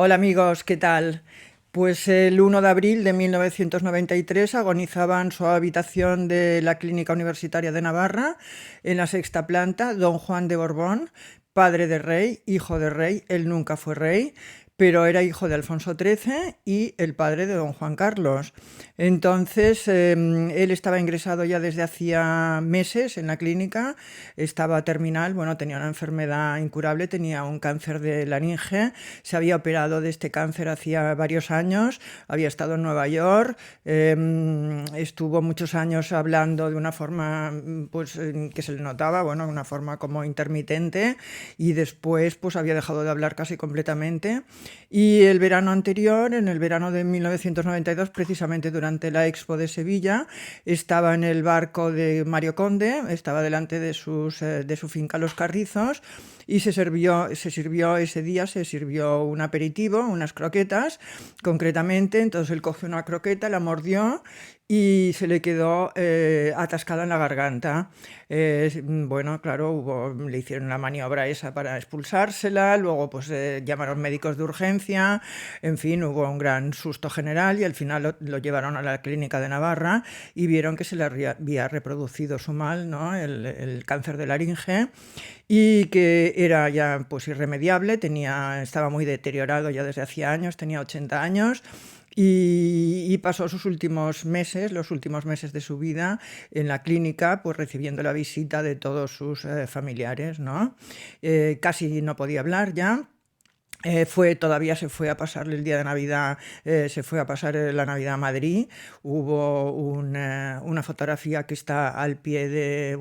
Hola amigos, ¿qué tal? Pues el 1 de abril de 1993 agonizaba en su habitación de la Clínica Universitaria de Navarra, en la sexta planta, don Juan de Borbón, padre de rey, hijo de rey. Él nunca fue rey, pero era hijo de Alfonso XIII y el padre de don Juan Carlos. Entonces, él estaba ingresado ya desde hacía meses en la clínica, estaba terminal, bueno, tenía una enfermedad incurable, tenía un cáncer de laringe, se había operado de este cáncer hacía varios años, había estado en Nueva York, estuvo muchos años hablando de una forma pues que se le notaba, bueno, una forma como intermitente, y después pues había dejado de hablar casi completamente. Y el verano anterior, en el verano de 1992, precisamente durante la Expo de Sevilla, estaba en el barco de Mario Conde, estaba delante de su finca Los Carrizos, y se sirvió ese día, se sirvió un aperitivo, unas croquetas, concretamente. Entonces él cogió una croqueta, la mordió y se le quedó atascada en la garganta. Bueno, claro, le hicieron la maniobra esa para expulsársela, luego pues llamaron médicos de urgencia, en fin, hubo un gran susto general y al final lo llevaron a la clínica de Navarra y vieron que se le había reproducido su mal, ¿no? El cáncer de laringe, y que era ya pues irremediable, estaba muy deteriorado ya desde hacía años, tenía 80 años. Y pasó sus últimos meses, los últimos meses de su vida en la clínica, pues recibiendo la visita de todos sus familiares, ¿no? Casi no podía hablar ya. Todavía se fue a pasar el día de Navidad, se fue a pasar la Navidad a Madrid. Hubo una fotografía que está al pie de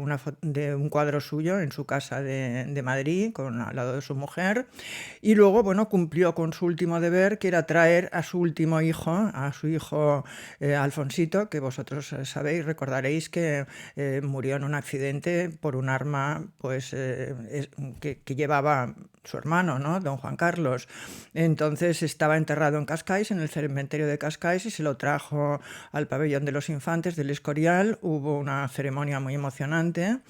un cuadro suyo en su casa de Madrid, al lado de su mujer. Y luego, bueno, cumplió con su último deber, que era traer a su último hijo, a su hijo Alfonsito, que vosotros sabéis, recordaréis que murió en un accidente por un arma pues, que llevaba su hermano, ¿no? Don Juan Carlos. Entonces estaba enterrado en Cascais, en el cementerio de Cascais, y se lo trajo al pabellón de los infantes del Escorial. Hubo una ceremonia muy emocionante.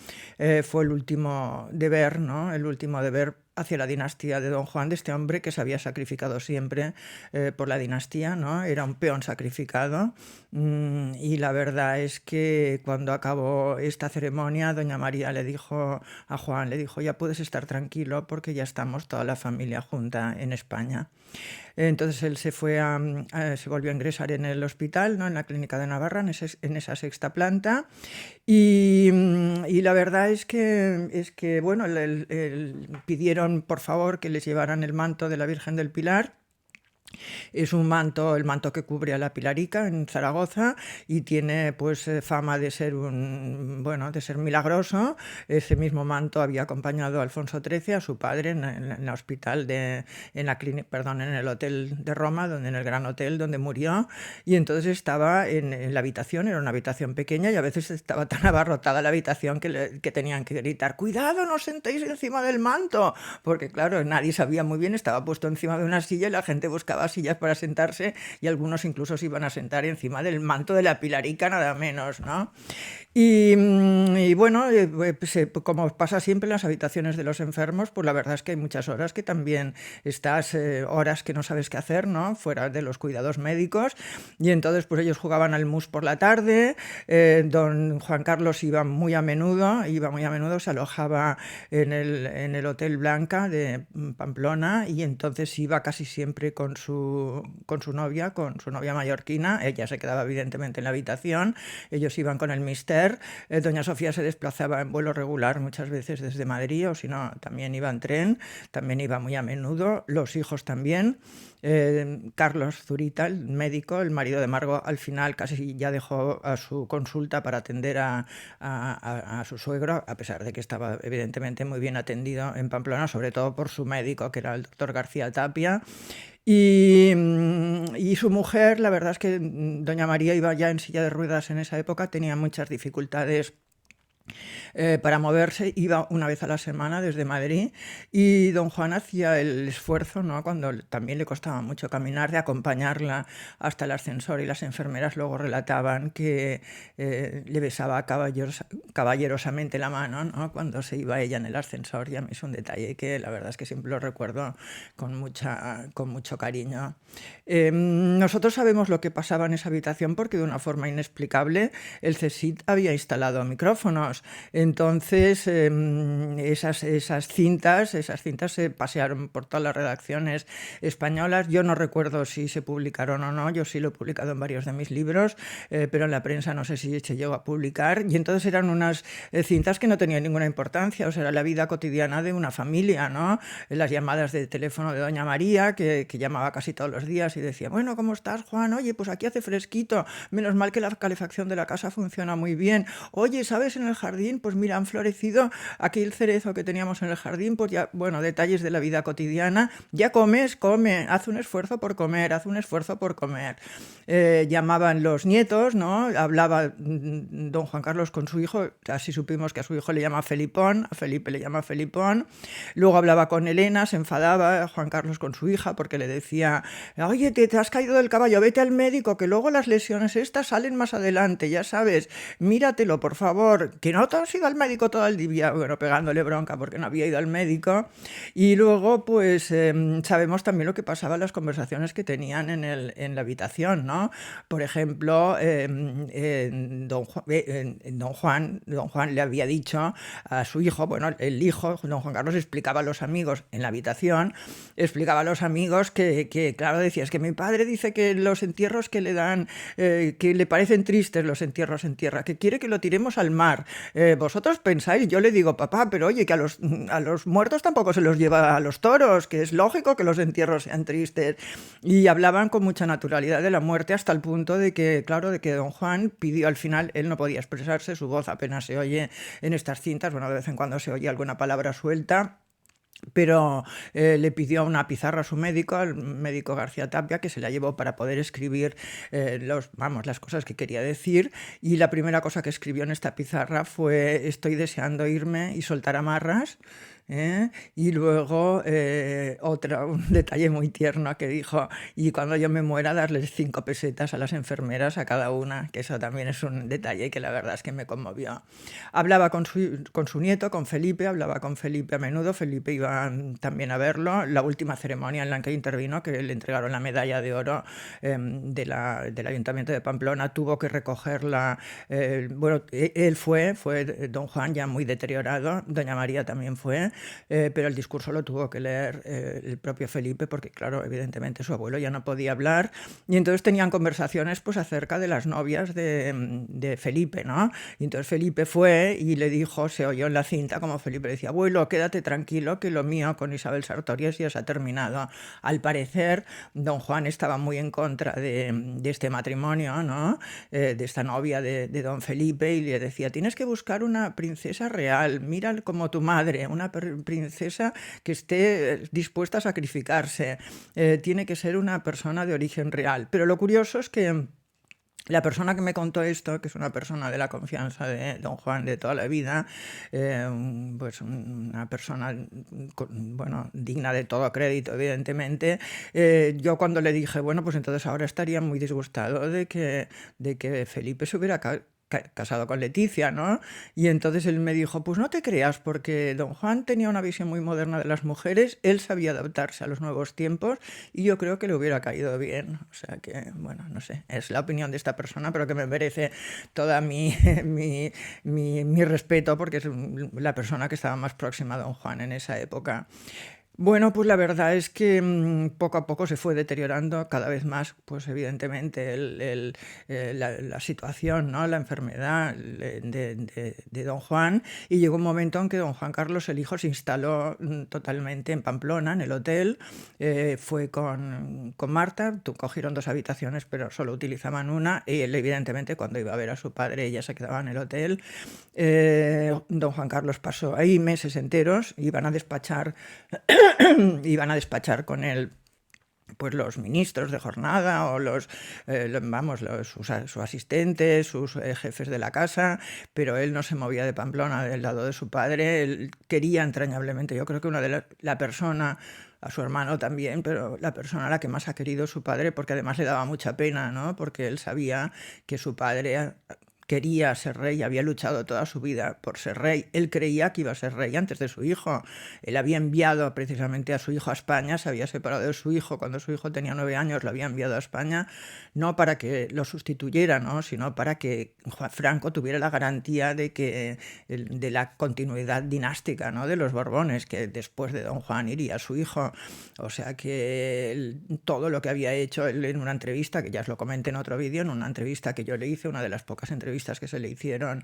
Fue el último deber, ¿no? El último deber hacia la dinastía de don Juan, de este hombre que se había sacrificado siempre por la dinastía, ¿no? Era un peón sacrificado. Y la verdad es que cuando acabó esta ceremonia, doña María le dijo a Juan, le dijo: ya puedes estar tranquilo porque ya estamos toda la familia junta en España. Entonces él se volvió a ingresar en el hospital, ¿no? En la clínica de Navarra, en esa sexta planta. Y la verdad es que bueno, pidieron por favor que les llevaran el manto de la Virgen del Pilar. Es un manto, el manto que cubre a la Pilarica en Zaragoza, y tiene pues fama de ser bueno, de ser milagroso. Ese mismo manto había acompañado a Alfonso XIII, a su padre, en el hospital en la clínica, perdón, en el hotel de Roma, en el Gran Hotel donde murió. Y entonces estaba en la habitación, era una habitación pequeña, y a veces estaba tan abarrotada la habitación que tenían que gritar: cuidado, no os sentéis encima del manto, porque claro, nadie sabía muy bien, estaba puesto encima de una silla y la gente buscaba sillas para sentarse, y algunos incluso se iban a sentar encima del manto de la Pilarica, nada menos, ¿no? Y bueno, pues, como pasa siempre en las habitaciones de los enfermos, pues la verdad es que hay muchas horas que también estás, horas que no sabes qué hacer, ¿no? Fuera de los cuidados médicos. Y entonces pues ellos jugaban al mus por la tarde. Don Juan Carlos iba muy a menudo, se alojaba en el Hotel Blanca de Pamplona, y entonces iba casi siempre con su novia mallorquina. Ella se quedaba evidentemente en la habitación, ellos iban con el mister. Doña Sofía se desplazaba en vuelo regular muchas veces desde Madrid, o si no, también iba en tren, también iba muy a menudo, los hijos también. Carlos Zurita, el médico, el marido de Margot, al final casi ya dejó a su consulta para atender a su suegro, a pesar de que estaba evidentemente muy bien atendido en Pamplona, sobre todo por su médico, que era el doctor García Tapia. Y su mujer, la verdad es que doña María iba ya en silla de ruedas en esa época, tenía muchas dificultades Para moverse iba una vez a la semana desde Madrid y don Juan hacía el esfuerzo, ¿no? Cuando también le costaba mucho caminar, de acompañarla hasta el ascensor y las enfermeras luego relataban que le besaba caballerosamente la mano, ¿no? Cuando se iba ella en el ascensor, y a mí es un detalle que la verdad es que siempre lo recuerdo con mucho cariño. Nosotros sabemos lo que pasaba en esa habitación porque de una forma inexplicable el CSIC había instalado micrófonos. Entonces, esas cintas se pasearon por todas las redacciones españolas. Yo no recuerdo si se publicaron o no, yo sí lo he publicado en varios de mis libros, pero en la prensa no sé si se llegó a publicar. Y entonces eran unas cintas que no tenían ninguna importancia, o sea, era la vida cotidiana de una familia, ¿no? Las llamadas de teléfono de doña María, que llamaba casi todos los días y decía, bueno, ¿cómo estás, Juan? Oye, pues aquí hace fresquito, menos mal que la calefacción de la casa funciona muy bien. Oye, ¿sabes? En el jardín, pues mira, han florecido aquí el cerezo que teníamos en el jardín, pues ya, bueno, detalles de la vida cotidiana. Ya comes, come, haz un esfuerzo por comer, haz un esfuerzo por comer. Llamaban los nietos, ¿no? Hablaba don Juan Carlos con su hijo, así supimos que a su hijo le llama Felipón, a Felipe le llama Felipón. Luego hablaba con Elena, se enfadaba Juan Carlos con su hija porque le decía, oye, te has caído del caballo, vete al médico, que luego las lesiones estas salen más adelante, ya sabes, míratelo, por favor, que no te has ido al médico todo el día, bueno, pegándole bronca porque no había ido al médico. Y luego, pues, sabemos también lo que pasaba en las conversaciones que tenían en la habitación, ¿no? Por ejemplo, don Juan le había dicho a su hijo, bueno, el hijo, don Juan Carlos, explicaba a los amigos en la habitación, explicaba a los amigos que claro, decía, es que mi padre dice que los entierros que le dan, que le parecen tristes los entierros en tierra, que quiere que lo tiremos al mar. Vosotros pensáis, yo le digo, papá, pero oye, que a los muertos tampoco se los lleva a los toros, que es lógico que los entierros sean tristes. Y hablaban con mucha naturalidad de la muerte hasta el punto de que, claro, de que don Juan pidió al final, él no podía expresarse, su voz apenas se oye en estas cintas, bueno, de vez en cuando se oye alguna palabra suelta, pero le pidió una pizarra a su médico, al médico García Tapia, que se la llevó para poder escribir las cosas que quería decir, y la primera cosa que escribió en esta pizarra fue estoy deseando irme y soltar amarras. Y luego un detalle muy tierno que dijo, y cuando yo me muera darles 5 pesetas a las enfermeras a cada una, que eso también es un detalle que la verdad es que me conmovió. Hablaba con su nieto, con Felipe, hablaba con Felipe a menudo, Felipe iba también a verlo, la última ceremonia en la que intervino, que le entregaron la medalla de oro del Ayuntamiento de Pamplona, tuvo que recogerla, bueno, él fue don Juan ya muy deteriorado, doña María también fue, pero el discurso lo tuvo que leer el propio Felipe porque, claro, evidentemente su abuelo ya no podía hablar y entonces tenían conversaciones pues acerca de las novias de Felipe, ¿no? Y entonces Felipe fue y le dijo, se oyó en la cinta como Felipe decía, abuelo, quédate tranquilo que lo mío con Isabel Sartorius ya se ha terminado. Al parecer, don Juan estaba muy en contra de este matrimonio, ¿no? De esta novia de don Felipe y le decía, tienes que buscar una princesa real, mira como tu madre, una princesa que esté dispuesta a sacrificarse, tiene que ser una persona de origen real. Pero lo curioso es que la persona que me contó esto, que es una persona de la confianza de don Juan de toda la vida, pues una persona, bueno, digna de todo crédito, evidentemente, yo cuando le dije, bueno, pues entonces ahora estaría muy disgustado de que Felipe se hubiera casado con Leticia, ¿no? Y entonces él me dijo, pues no te creas, porque don Juan tenía una visión muy moderna de las mujeres, él sabía adaptarse a los nuevos tiempos y yo creo que le hubiera caído bien. O sea que, bueno, no sé, es la opinión de esta persona, pero que me merece toda mi respeto porque es la persona que estaba más próxima a don Juan en esa época. Bueno, pues la verdad es que poco a poco se fue deteriorando cada vez más, pues evidentemente la situación, ¿no? La enfermedad de don Juan, y llegó un momento en que don Juan Carlos, el hijo, se instaló totalmente en Pamplona, en el hotel, fue con Marta, cogieron 2 habitaciones, pero solo utilizaban una, y él evidentemente cuando iba a ver a su padre ella se quedaba en el hotel. Don Juan Carlos pasó ahí meses enteros, iban a despachar con él pues los ministros de jornada o sus asistentes, sus jefes de la casa, pero él no se movía de Pamplona del lado de su padre. Él quería entrañablemente, yo creo que la persona, a su hermano también, pero la persona a la que más ha querido su padre, porque además le daba mucha pena, ¿no? Porque él sabía que su padre quería ser rey, había luchado toda su vida por ser rey. Él creía que iba a ser rey antes de su hijo. Él había enviado precisamente a su hijo a España, se había separado de su hijo cuando su hijo tenía 9 años, lo había enviado a España, no para que lo sustituyera, ¿no? Sino para que Juan Franco tuviera la garantía de la continuidad dinástica, ¿no? De los Borbones, que después de don Juan iría su hijo. O sea que todo lo que había hecho él en una entrevista, que ya os lo comenté en otro vídeo, en una entrevista que yo le hice, una de las pocas entrevistas que se le hicieron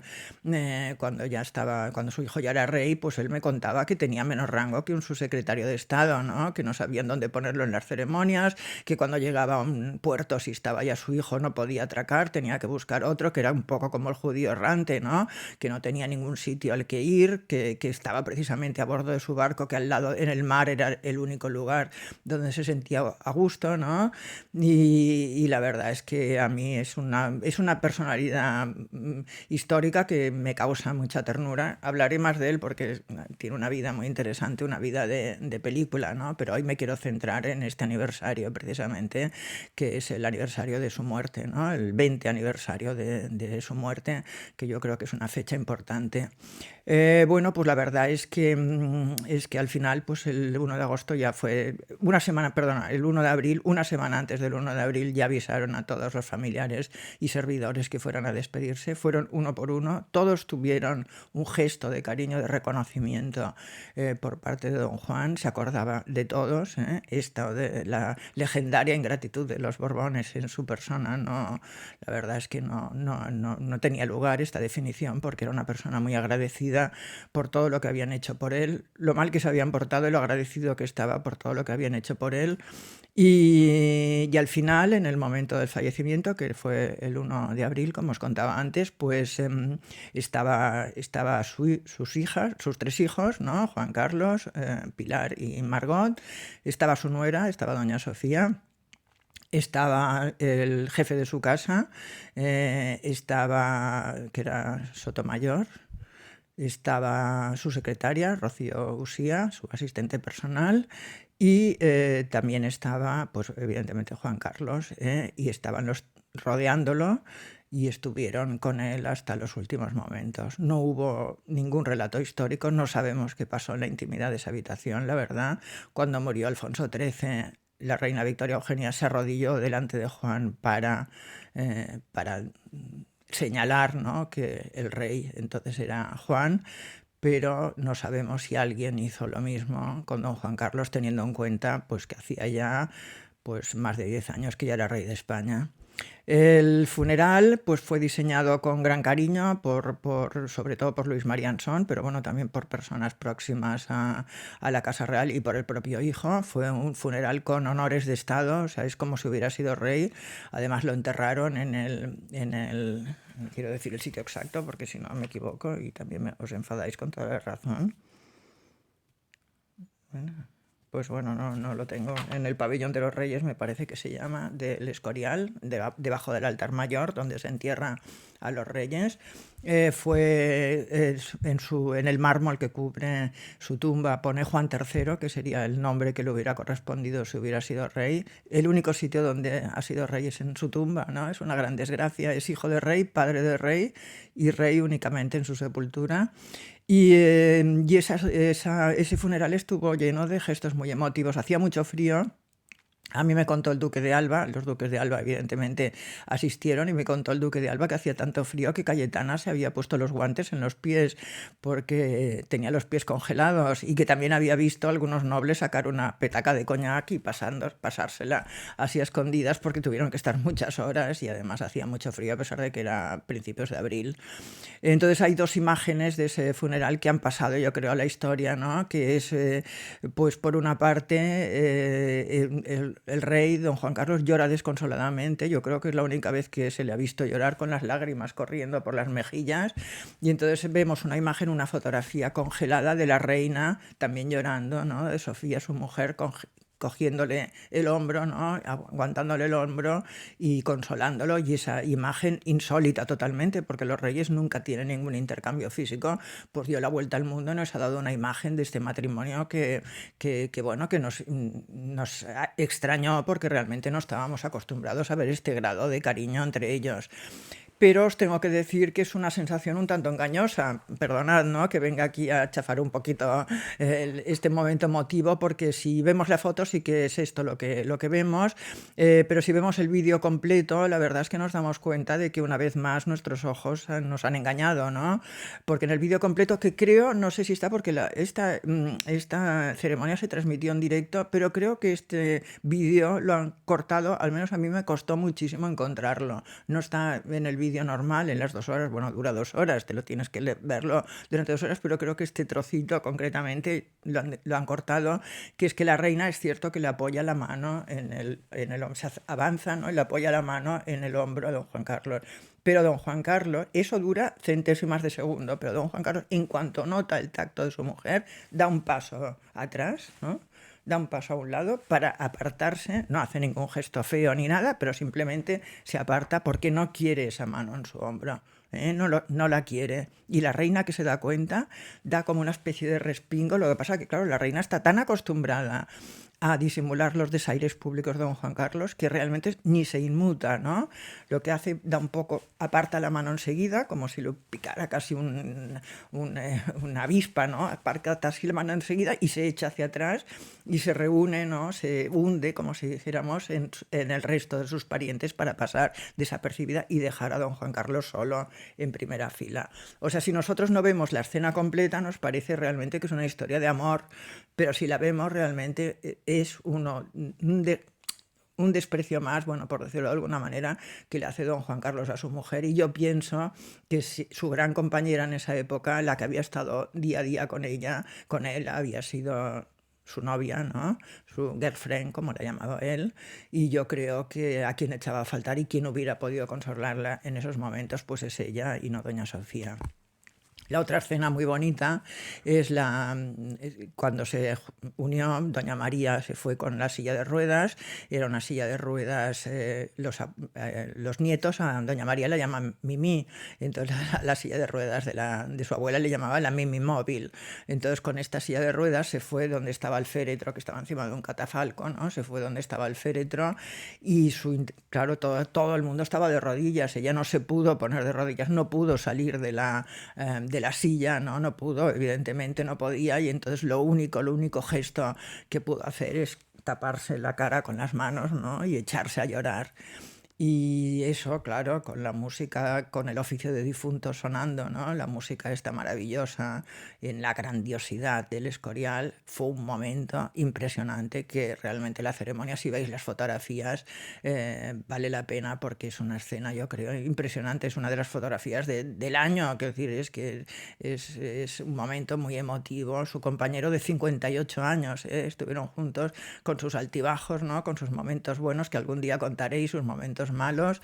cuando su hijo ya era rey, pues él me contaba que tenía menos rango que un subsecretario de Estado, ¿no? Que no sabían dónde ponerlo en las ceremonias, que cuando llegaba a un puerto, si estaba ya su hijo, no podía atracar, tenía que buscar otro, que era un poco como el judío errante, ¿no? Que no tenía ningún sitio al que ir, que estaba precisamente a bordo de su barco, que al lado en el mar era el único lugar donde se sentía a gusto, ¿no? Y la verdad es que a mí es una personalidad histórica que me causa mucha ternura. Hablaré más de él porque tiene una vida muy interesante, una vida de película, ¿no? Pero hoy me quiero centrar en este aniversario precisamente, que es el aniversario de su muerte, ¿no? El 20 aniversario de su muerte, que yo creo que es una fecha importante. Bueno, pues la verdad es que al final, pues el 1 de agosto ya fue una semana, perdona, el 1 de abril, una semana antes del 1 de abril ya avisaron a todos los familiares y servidores que fueran a despedirse. Fueron uno por uno, todos tuvieron un gesto de cariño, de reconocimiento por parte de don Juan, se acordaba de todos, esta de la legendaria ingratitud de los Borbones en su persona, no, la verdad es que no tenía lugar esta definición, porque era una persona muy agradecida por todo lo que habían hecho por él, lo mal que se habían portado y lo agradecido que estaba por todo lo que habían hecho por él. Y al final, en el momento del fallecimiento, que fue el 1 de abril, como os contaba antes, pues estaba sus hijas, sus 3 hijos, ¿no? Juan Carlos, Pilar y Margot, estaba su nuera, estaba doña Sofía, estaba el jefe de su casa, que era Sotomayor, estaba su secretaria, Rocío Usía, su asistente personal, y también estaba, pues evidentemente, Juan Carlos, y estaban rodeándolo y estuvieron con él hasta los últimos momentos. No hubo ningún relato histórico, no sabemos qué pasó en la intimidad de esa habitación, la verdad. Cuando murió Alfonso XIII, la reina Victoria Eugenia se arrodilló delante de Juan para señalar, ¿no?, que el rey entonces era Juan, pero no sabemos si alguien hizo lo mismo con don Juan Carlos, teniendo en cuenta pues, que hacía ya pues, más de 10 años que ya era rey de España. El funeral pues, fue diseñado con gran cariño, sobre todo por Luis Marianson, pero bueno, también por personas próximas a la Casa Real y por el propio hijo. Fue un funeral con honores de Estado, o sea, es como si hubiera sido rey. Además lo enterraron no quiero decir el sitio exacto porque si no me equivoco y también os enfadáis con toda la razón. Bueno. Pues bueno, no lo tengo. En el Pabellón de los Reyes, me parece que se llama, del Escorial, debajo del altar mayor, donde se entierra a los reyes. En el mármol que cubre su tumba pone Juan III, que sería el nombre que le hubiera correspondido si hubiera sido rey. El único sitio donde ha sido rey es en su tumba, ¿no? Es una gran desgracia. Es hijo de rey, padre de rey y rey únicamente en su sepultura. Y ese funeral estuvo lleno de gestos muy emotivos. Hacía mucho frío. A mí me contó el duque de Alba, los duques de Alba evidentemente asistieron, y me contó el duque de Alba que hacía tanto frío que Cayetana se había puesto los guantes en los pies porque tenía los pies congelados, y que también había visto a algunos nobles sacar una petaca de coñac y pasársela así a escondidas porque tuvieron que estar muchas horas y además hacía mucho frío a pesar de que era principios de abril. Entonces hay 2 imágenes de ese funeral que han pasado, yo creo, a la historia, ¿no? Que es, pues por una parte, el rey, don Juan Carlos, llora desconsoladamente. Yo creo que es la única vez que se le ha visto llorar, con las lágrimas corriendo por las mejillas. Y entonces vemos una imagen, una fotografía congelada de la reina también llorando, ¿no? De Sofía, su mujer, cogiéndole el hombro, ¿no? Aguantándole el hombro y consolándolo, y esa imagen insólita totalmente, porque los reyes nunca tienen ningún intercambio físico, pues dio la vuelta al mundo y nos ha dado una imagen de este matrimonio bueno, que nos extrañó, porque realmente no estábamos acostumbrados a ver este grado de cariño entre ellos. Pero os tengo que decir que es una sensación un tanto engañosa. Perdonad, ¿no?, que venga aquí a chafar un poquito este momento emotivo, porque si vemos la foto sí que es esto lo que vemos, pero si vemos el vídeo completo, la verdad es que nos damos cuenta de que una vez más nuestros ojos nos han engañado, ¿no? Porque en el vídeo completo, que creo, no sé si está, porque esta ceremonia se transmitió en directo, pero creo que este vídeo lo han cortado, al menos a mí me costó muchísimo encontrarlo. No está en el vídeo normal, en las 2 horas, bueno, dura 2 horas, te lo tienes que verlo durante 2 horas, pero creo que este trocito concretamente lo han cortado, que es que la reina, es cierto que le apoya la mano en el hombro, se avanza, ¿no?, y le apoya la mano en el hombro a don Juan Carlos. Pero don Juan Carlos, eso dura centésimas de segundo, pero don Juan Carlos, en cuanto nota el tacto de su mujer, da un paso atrás, ¿no?, da un paso a un lado para apartarse, no hace ningún gesto feo ni nada, pero simplemente se aparta porque no quiere esa mano en su hombro, no la quiere. Y la reina, que se da cuenta, da como una especie de respingo. Lo que pasa que, claro, la reina está tan acostumbrada a disimular los desaires públicos de don Juan Carlos que realmente ni se inmuta, ¿no? Lo que hace, da un poco, aparta la mano enseguida, como si lo picara casi una avispa, ¿no? Aparta así la mano enseguida y se echa hacia atrás y se reúne, ¿no?, se hunde, como si dijéramos, en el resto de sus parientes para pasar desapercibida y dejar a don Juan Carlos solo en primera fila. O sea, si nosotros no vemos la escena completa, nos parece realmente que es una historia de amor, pero si la vemos realmente es un desprecio más, bueno, por decirlo de alguna manera, que le hace don Juan Carlos a su mujer. Y yo pienso que su gran compañera en esa época, la que había estado día a día con él, había sido su novia, ¿no?, su girlfriend, como la llamaba él, y yo creo que a quien echaba a faltar y quien hubiera podido consolarla en esos momentos, pues es ella y no doña Sofía. La otra escena muy bonita es cuando se unió, doña María se fue con la silla de ruedas, era una silla de ruedas, los nietos a doña María la llaman Mimi, entonces la silla de ruedas de su abuela le llamaban la Mimi móvil. Entonces con esta silla de ruedas se fue donde estaba el féretro, que estaba encima de un catafalco, ¿no? Se fue donde estaba el féretro y claro, todo el mundo estaba de rodillas, ella no se pudo poner de rodillas, no pudo salir de la silla, no pudo, evidentemente no podía, y entonces lo único gesto que pudo hacer es taparse la cara con las manos, ¿no?, y echarse a llorar. Y eso, claro, con la música, con el oficio de difunto sonando, ¿no?, la música esta maravillosa, en la grandiosidad del Escorial, fue un momento impresionante que realmente la ceremonia, si veis las fotografías, vale la pena, porque es una escena, yo creo, impresionante. Es una de las fotografías del año, quiero decir, es que es un momento muy emotivo. Su compañero de 58 años, estuvieron juntos con sus altibajos, ¿no?, con sus momentos buenos, que algún día contaré, y sus momentos malos,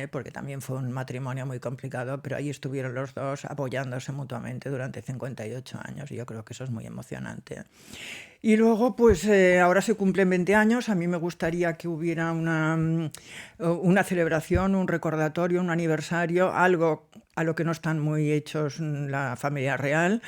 porque también fue un matrimonio muy complicado, pero ahí estuvieron los dos apoyándose mutuamente durante 58 años, y yo creo que eso es muy emocionante. Y luego, pues ahora se cumplen 20 años, a mí me gustaría que hubiera una celebración, un recordatorio, un aniversario, algo a lo que no están muy hechos la familia real.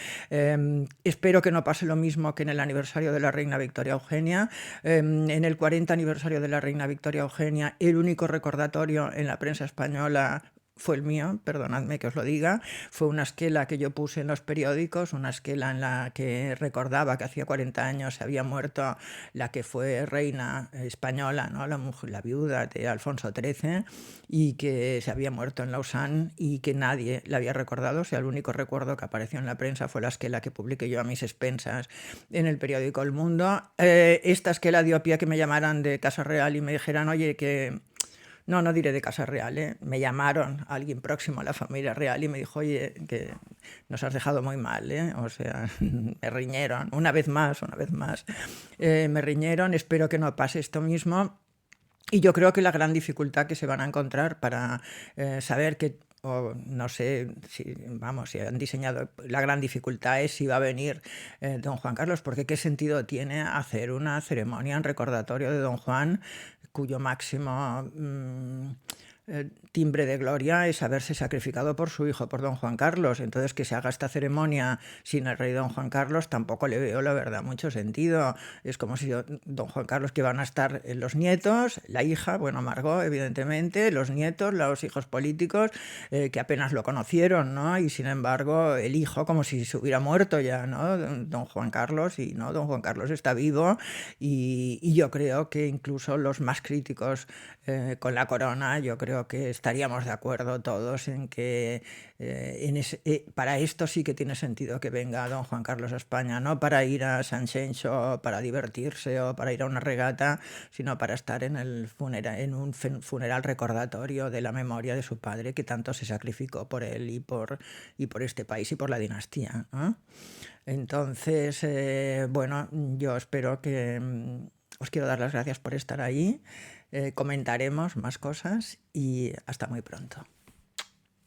Espero que no pase lo mismo que en el aniversario de la reina Victoria Eugenia. En el 40 aniversario de la reina Victoria Eugenia, el único recordatorio en la prensa española fue el mío, perdonadme que os lo diga, fue una esquela que yo puse en los periódicos, una esquela en la que recordaba que hacía 40 años se había muerto la que fue reina española, ¿no?, la viuda de Alfonso XIII, y que se había muerto en Lausanne y que nadie la había recordado. O sea, el único recuerdo que apareció en la prensa fue la esquela que publiqué yo a mis expensas en el periódico El Mundo. Esta esquela dio pie a que me llamaran de Casa Real y me dijeran, oye, que... No diré de Casa Real, me llamaron alguien próximo a la familia real y me dijo, oye, que nos has dejado muy mal, o sea, me riñeron, una vez más, me riñeron, espero que no pase esto mismo. Y yo creo que la gran dificultad que se van a encontrar para saber que o no sé si, vamos, si han diseñado, la gran dificultad es si va a venir don Juan Carlos, porque qué sentido tiene hacer una ceremonia en recordatorio de don Juan, cuyo máximo timbre de gloria es haberse sacrificado por su hijo, por don Juan Carlos. Entonces, que se haga esta ceremonia sin el rey don Juan Carlos, tampoco le veo, la verdad, mucho sentido. Es como si don Juan Carlos, que van a estar los nietos, la hija, bueno, Margot, evidentemente, los nietos, los hijos políticos, que apenas lo conocieron, ¿no? Y sin embargo, el hijo, como si se hubiera muerto ya, ¿no? Don Juan Carlos, y no, don Juan Carlos está vivo, y yo creo que incluso los más críticos con la corona, yo creo que estaríamos de acuerdo todos en que para esto sí que tiene sentido que venga don Juan Carlos a España, no para ir a San Xenxo, para divertirse o para ir a una regata, sino para estar en un funeral recordatorio de la memoria de su padre, que tanto se sacrificó por él y por este país y por la dinastía, ¿no? Entonces, bueno, yo espero que os quiero dar las gracias por estar ahí. Comentaremos más cosas y hasta muy pronto.